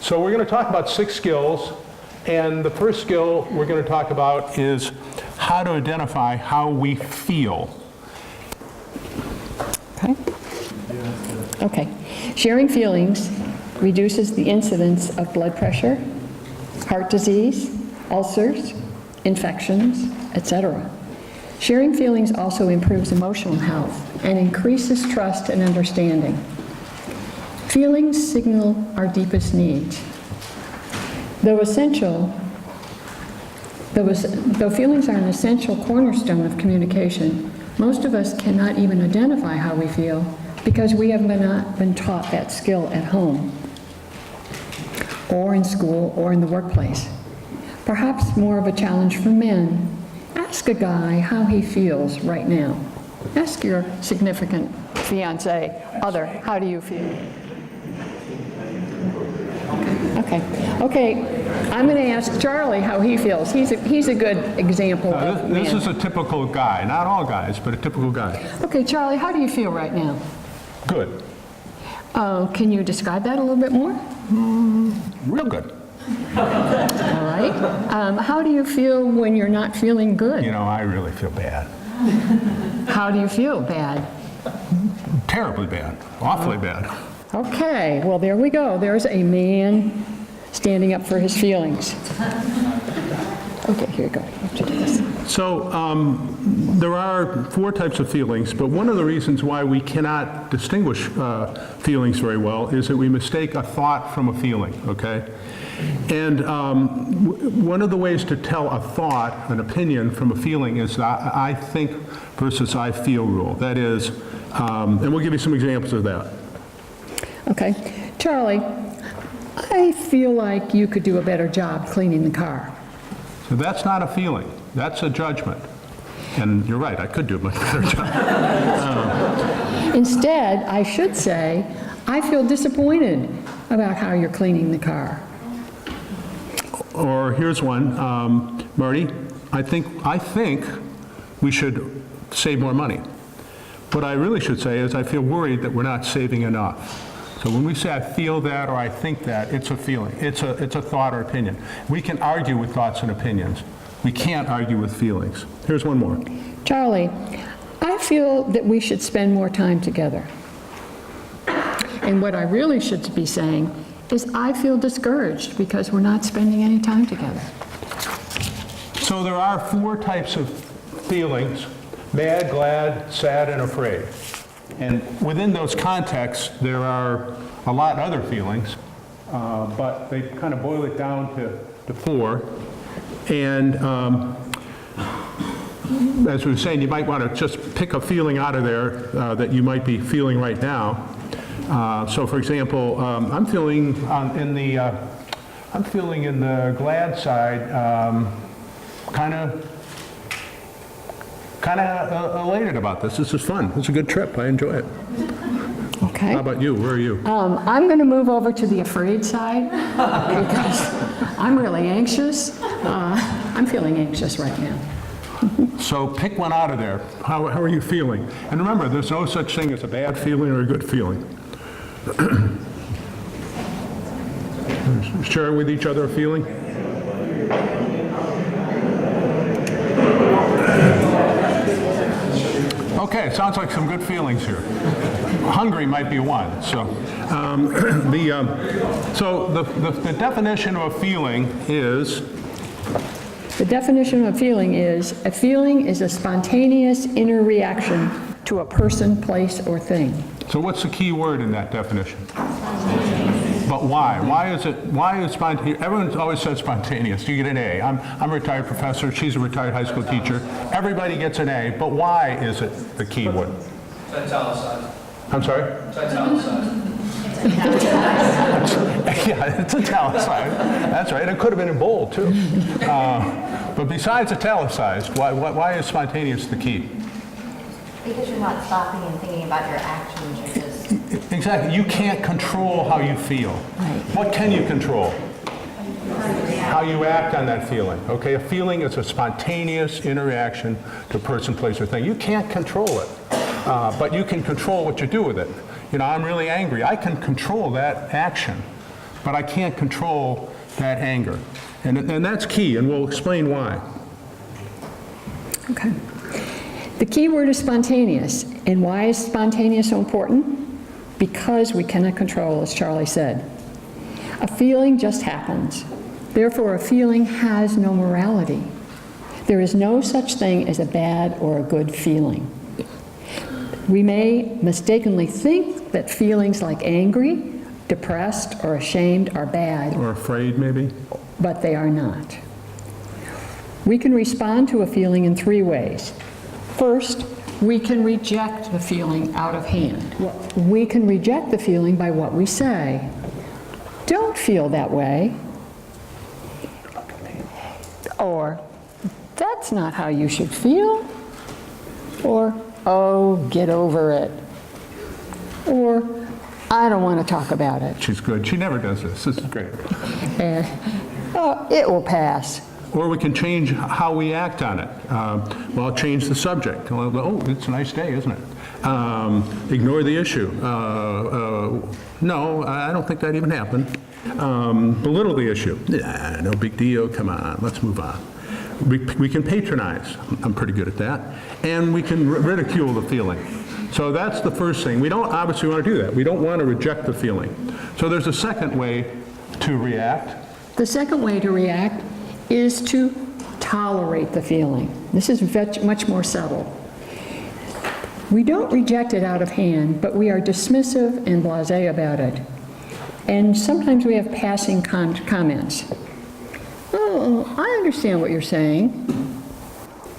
So we're going to talk about 6 skills, and the first skill we're going to talk about is how to identify how we feel. Okay. Okay. Sharing feelings reduces the incidence of blood pressure, heart disease, ulcers, infections, etc. Sharing feelings also improves emotional health and increases trust and understanding. Feelings signal our deepest needs. Though feelings are an essential cornerstone of communication, most of us cannot even identify how we feel because we have not been taught that skill at home, or in school, or in the workplace. Perhaps more of a challenge for men. Ask a guy how he feels right now. Ask your significant fiance, other, how do you feel? Okay. I'm going to ask Charlie how he feels. He's a good example of man. This is a typical guy, not all guys, but a typical guy. Okay, Charlie, how do you feel right now? Good. Can you describe that a little bit more? Real good. All right. How do you feel when you're not feeling good? You know, I really feel bad. How do you feel bad? Terribly bad. Awfully bad. Okay, well, there we go. There's a man standing up for his feelings. Okay, here you go. You have to do this. So there are 4 types of feelings, but one of the reasons why we cannot distinguish feelings very well is that we mistake a thought from a feeling, okay? And one of the ways to tell a thought, an opinion, from a feeling is the I think versus I feel rule. That is, and we'll give you some examples of that. Okay. Charlie, I feel like you could do a better job cleaning the car. So that's not a feeling. That's a judgment. And you're right, I could do a much better job. Instead, I should say, I feel disappointed about how you're cleaning the car. Or here's one, Marty, I think we should save more money. What I really should say is I feel worried that we're not saving enough. So when we say I feel that or I think that, it's a feeling. It's a thought or opinion. We can argue with thoughts and opinions. We can't argue with feelings. Here's one more. Charlie, I feel that we should spend more time together. And what I really should be saying is I feel discouraged because we're not spending any time together. So there are 4 types of feelings: mad, glad, sad, and afraid. And within those contexts, there are a lot of other feelings, but they kind of boil it down to 4. And as we were saying, you might want to just pick a feeling out of there that you might be feeling right now. So, for example, I'm feeling in the glad side, kind of elated about this. This is fun. It's a good trip. I enjoy it. Okay. How about you? Where are you? I'm going to move over to the afraid side because I'm really anxious. I'm feeling anxious right now. So pick one out of there. How are you feeling? And remember, there's no such thing as a bad feeling or a good feeling. Share with each other a feeling. Okay, sounds like some good feelings here. Hungry might be one. So, the definition of a feeling is. The definition of a feeling is a spontaneous inner reaction to a person, place, or thing. So what's the key word in that definition? But why? Why is spontaneous? Everyone always says spontaneous. You get an A. I'm a retired professor. She's a retired high school teacher. Everybody gets an A. But why is it the key word? It's italicized. I'm sorry? It's italicized. Yeah, it's italicized. That's right. It could have been in bold, too. But besides italicized, why is spontaneous the key? Because you're not stopping and thinking about your actions, you're just... Exactly. You can't control how you feel. What can you control? How you act on that feeling. Okay, a feeling is a spontaneous interaction to a person, place, or thing. You can't control it, but you can control what you do with it. You know, I'm really angry. I can control that action, but I can't control that anger. And that's key, and we'll explain why. Okay. The key word is spontaneous. And why is spontaneous so important? Because we cannot control, as Charlie said. A feeling just happens. Therefore, a feeling has no morality. There is no such thing as a bad or a good feeling. We may mistakenly think that feelings like angry, depressed, or ashamed are bad, Or afraid, maybe? but they are not. We can respond to a feeling in 3 ways. First, we can reject the feeling out of hand. We can reject the feeling by what we say. Don't feel that way. Or, that's not how you should feel. Or, oh, get over it. Or, I don't want to talk about it. She's good. She never does this. This is great. Oh, it will pass. Or we can change how we act on it. Well, change the subject. Well, oh, it's a nice day, isn't it? Ignore the issue. No, I don't think that even happened. Belittle the issue. Nah, no big deal. Come on, let's move on. We can patronize. I'm pretty good at that. And we can ridicule the feeling. So that's the first thing. We don't obviously want to do that. We don't want to reject the feeling. So there's a second way to react. The second way to react is to tolerate the feeling. This is much more subtle. We don't reject it out of hand, but we are dismissive and blasé about it. And sometimes we have passing comments. Oh, I understand what you're saying.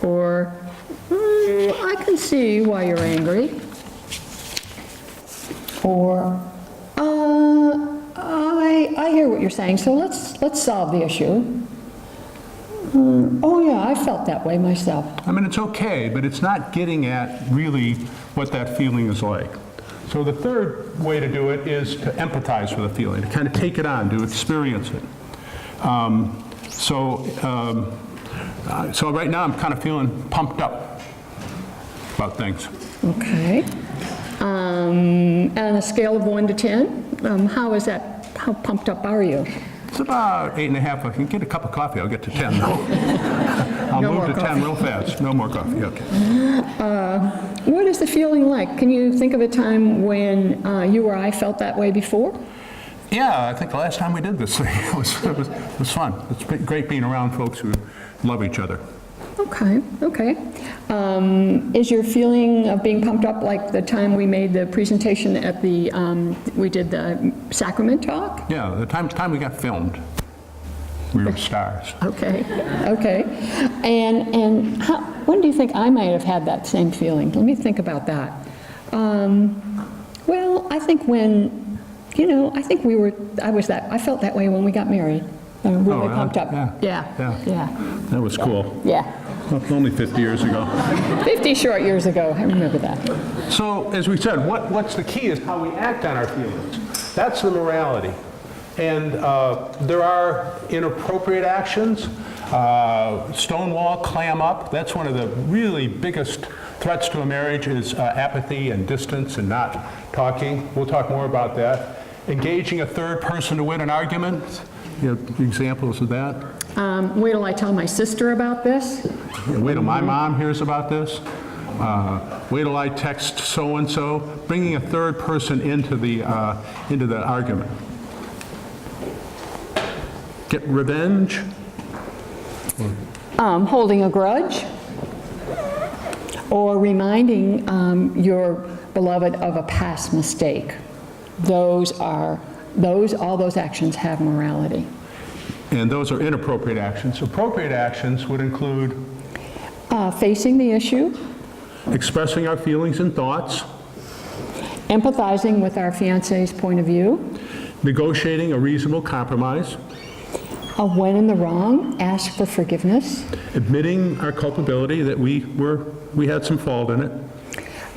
Or, I can see why you're angry. Or, I hear what you're saying, so let's solve the issue. Oh yeah, I felt that way myself. I mean, it's okay, but it's not getting at really what that feeling is like. So the third way to do it is to empathize with a feeling, to kind of take it on, to experience it. So right now I'm kind of feeling pumped up about things. Okay. On a scale of 1 to 10, how pumped up are you? It's about 8.5. If I can get a cup of coffee, I'll get to 10 though. I'll No move more to 10 coffee. real fast. No more coffee, okay. What is the feeling like? Can you think of a time when you or I felt that way before? Yeah, I think the last time we did this thing, it was fun. It's been great being around folks who love each other. Okay, okay. Is your feeling of being pumped up like the time we made the presentation at the, we did the sacrament talk? Yeah, the time we got filmed, we were stars. Okay, okay. And when do you think I might have had that same feeling? Let me think about that. Well, I think when, I felt that way when we got married. Really Oh, really? pumped up. Yeah. Yeah. That was cool. Yeah. Only 50 years ago. 50 short years ago, I remember that. So, as we said, what's the key is how we act on our feelings. That's the morality. And there are inappropriate actions. Stonewall, clam up. That's one of the really biggest threats to a marriage is apathy and distance and not talking. We'll talk more about that. Engaging a third person to win an argument. You have examples of that? Wait till I tell my sister about this. Wait till my mom hears about this. Wait till I text so-and-so. Bringing a third person into the argument. Get revenge. Holding a grudge. Or reminding your beloved of a past mistake. All those actions have morality. And those are inappropriate actions. Appropriate actions would include Facing the issue, expressing our feelings and thoughts, empathizing with our fiancé's point of view, negotiating a reasonable compromise, when in the wrong, ask for forgiveness, admitting our culpability that we had some fault in it,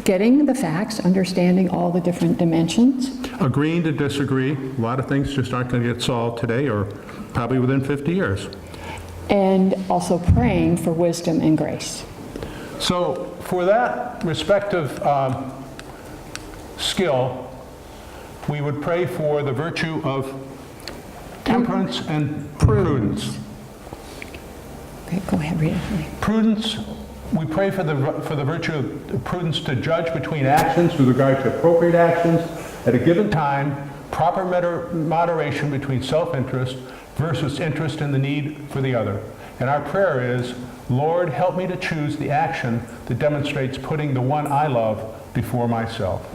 getting the facts, understanding all the different dimensions, agreeing to disagree. A lot of things just aren't going to get solved today or probably within 50 years. and also praying for wisdom and grace. So for that respective skill, we would pray for the virtue of temperance and prudence. Okay, go ahead, read it for me. Prudence, we pray for the virtue of prudence to judge between actions with regard to appropriate actions at a given time, proper moderation between self-interest versus interest in the need for the other. And our prayer is, Lord, help me to choose the action that demonstrates putting the one I love before myself.